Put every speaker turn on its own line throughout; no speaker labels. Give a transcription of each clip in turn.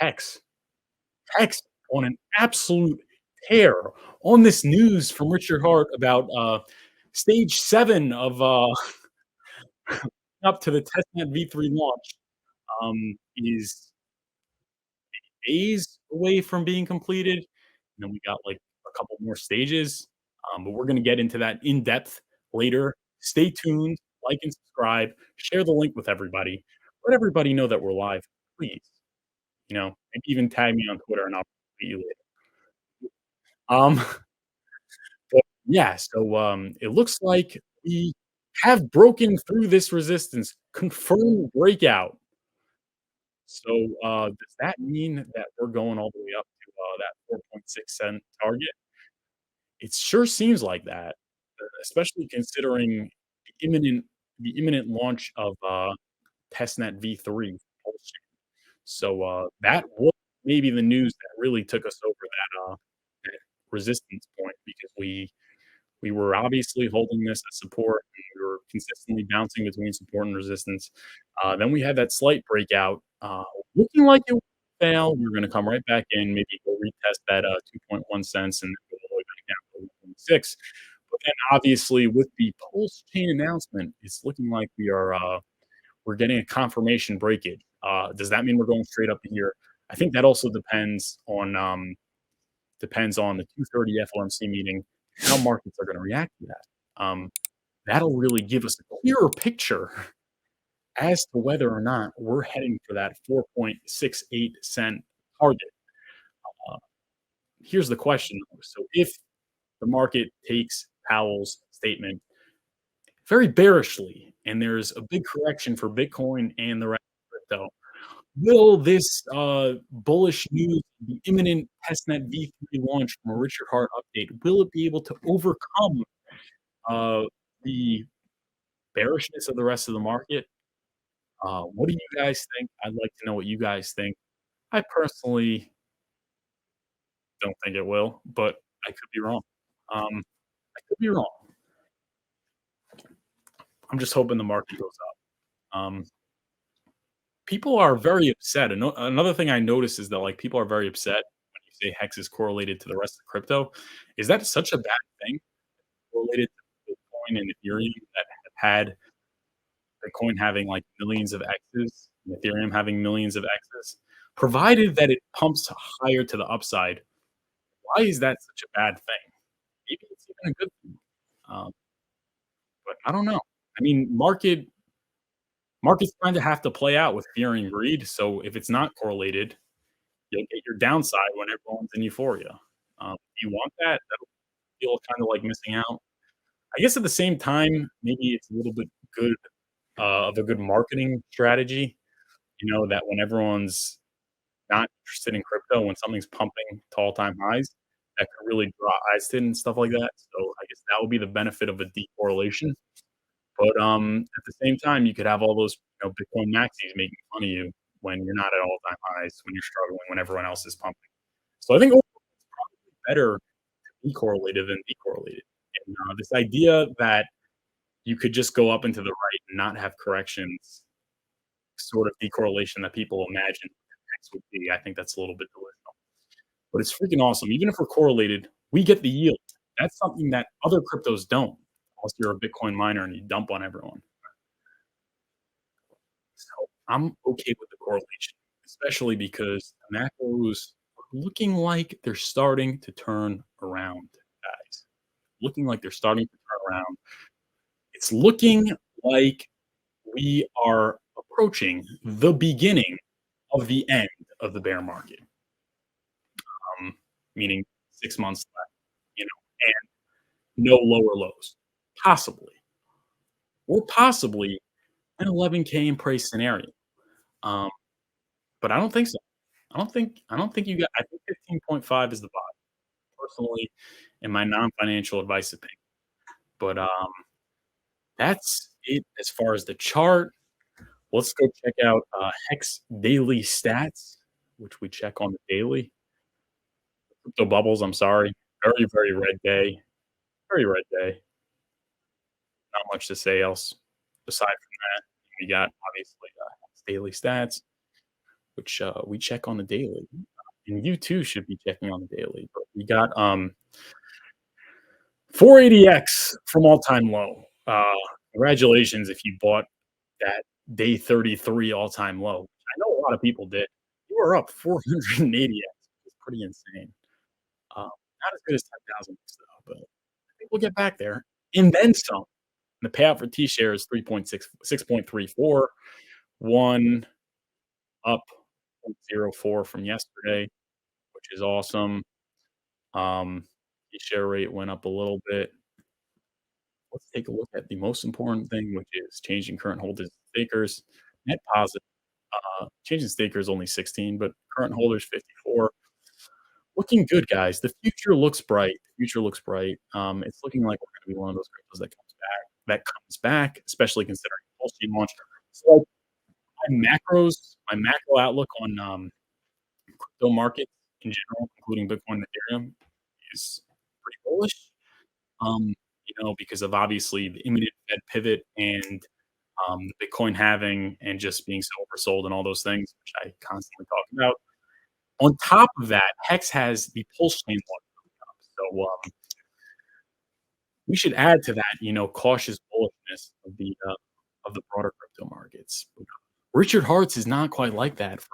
Hex. Hex on an absolute tear on this news from Richard Hart about stage 7 of up to the testnet V3 launch is days away from being completed. And then we got like a couple more stages, but we're going to get into that in depth later. Stay tuned, like and subscribe, share the link with everybody, let everybody know that we're live, please. Maybe even tag me on Twitter and I'll see you later. Um, but yeah, so it looks like we have broken through this resistance, confirmed breakout. So does that mean that we're going all the way up to that 4.6 cent target? It sure seems like that, especially considering the imminent launch of testnet V3 pulse. So that was maybe the news that really took us over that resistance point because we were obviously holding this as support. We were consistently bouncing between support and resistance. Then we had that slight breakout, looking like it would fail. We were going to come right back in, maybe go retest that 2.1 cents and then go all the way back down to 1.6. But then, obviously, with the pulse chain announcement, it's looking like we're getting a confirmation breakage. Does that mean we're going straight up to here? I think that also depends on the 2:30 FOMC meeting, how markets are going to react to that. That'll really give us a clearer picture as to whether or not we're heading for that 4.68 cent target. Uh, Here's the question, though. So if the market takes Powell's statement very bearishly, and there's a big correction for Bitcoin and the rest of crypto, will this bullish news, the imminent testnet V3 launch from a Richard Hart update, will it be able to overcome the bearishness of the rest of the market? What do you guys think? I'd like to know what you guys think. I personally don't think it will, but I could be wrong. I could be wrong. I'm just hoping the market goes up. People are very upset. Another thing I notice is that like people are very upset when you say Hex is correlated to the rest of crypto. Is that such a bad thing? Correlated to Bitcoin and Ethereum that have had Bitcoin having like millions of X's, and Ethereum having millions of X's, provided that it pumps higher to the upside. Why is that such a bad thing? Maybe it's even a good thing. Um, but I don't know. I mean, markets kind of have to play out with fear and greed. So if it's not correlated, you'll get your downside when everyone's in euphoria. If you want that, that'll feel kind of like missing out. I guess at the same time, maybe it's a little bit good of a good marketing strategy. That when everyone's not interested in crypto, when something's pumping to all-time highs, that could really draw eyes to it and stuff like that. So I guess that would be the benefit of a decorrelation. But at the same time, you could have all those Bitcoin maxis making fun of you when you're not at all-time highs, when you're struggling, when everyone else is pumping. So I think overall it's probably better to be correlated than decorrelated. And this idea that you could just go up into the right and not have corrections, sort of decorrelation that people imagine X would be, I think that's a little bit delusional. But it's freaking awesome. Even if we're correlated, we get the yield. That's something that other cryptos don't, unless you're a Bitcoin miner and you dump on everyone. So I'm okay with the correlation, especially because the macros are looking like they're starting to turn around, guys. Looking like they're starting to turn around. It's looking like we are approaching the beginning of the end of the bear market, meaning 6 months left, and no lower lows, possibly, or possibly an 11K in price scenario. Um, but I don't think so. I don't think you got. I think 15.5 is the bottom, personally, in my non-financial advice opinion. But that's it as far as the chart. Let's go check out Hex daily stats, which we check on the daily. Crypto bubbles. I'm sorry. Very, very red day. Very red day. Not much to say else aside from that. We got obviously Hex daily stats, which, we check on the daily, and you too should be checking on the daily, but we got, 480X from all-time low. Congratulations if you bought that day 33 all-time low. I know a lot of people did. You were up 480X. It's pretty insane. Not as good as 10,000 though, but I think we'll get back there, and then some. The payout for T-share is 6.34, 1 up 0.04 from yesterday, which is awesome. T-share rate went up a little bit. Let's take a look at the most important thing, which is changing current holders and stakers. Net positive. Changing stakers only 16, but current holders 54. Looking good, guys. The future looks bright. The future looks bright. It's looking like we're gonna be one of those cryptos that comes back, especially considering the pulsechain launch. So, like, my macro outlook on, crypto markets in general, including Bitcoin and Ethereum, is pretty bullish. Because of obviously the imminent Fed pivot and the Bitcoin halving and just being so oversold and all those things, which I constantly talk about. On top of that, Hex has the pulse chain launch coming up. So we should add to that, cautious bullishness of the broader crypto markets. Richard Hartz is not quite like that for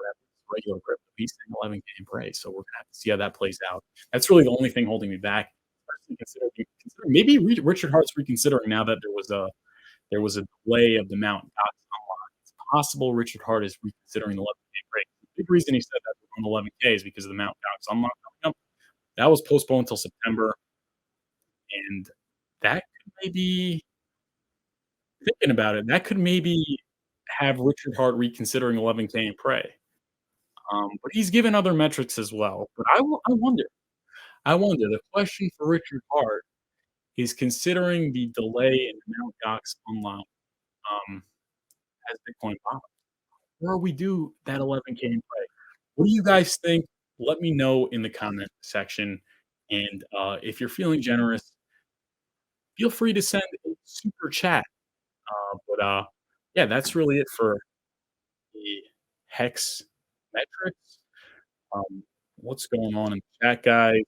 regular crypto. He's saying 11K in praise, so we're gonna have to see how that plays out. That's really the only thing holding me back. Especially considering maybe Richard Hart's reconsidering now that there was a delay of the Mount Gox unlock. It's possible Richard Hart is reconsidering the 11K break. The big reason he said that we're going 11K is because of the Mount Gox unlock coming up. That was postponed until September, and that could maybe thinking about it, that could maybe have Richard Hart reconsidering 11K and pray. But he's given other metrics as well. But I wonder. The question for Richard Hart is considering the delay in the Mount Gox unlock um, as Bitcoin pops, or we do that 11K in play. What do you guys think? Let me know in the comment section. And if you're feeling generous, feel free to send a super chat. But yeah, that's really it for the Hex metrics. What's going on in the chat, guys?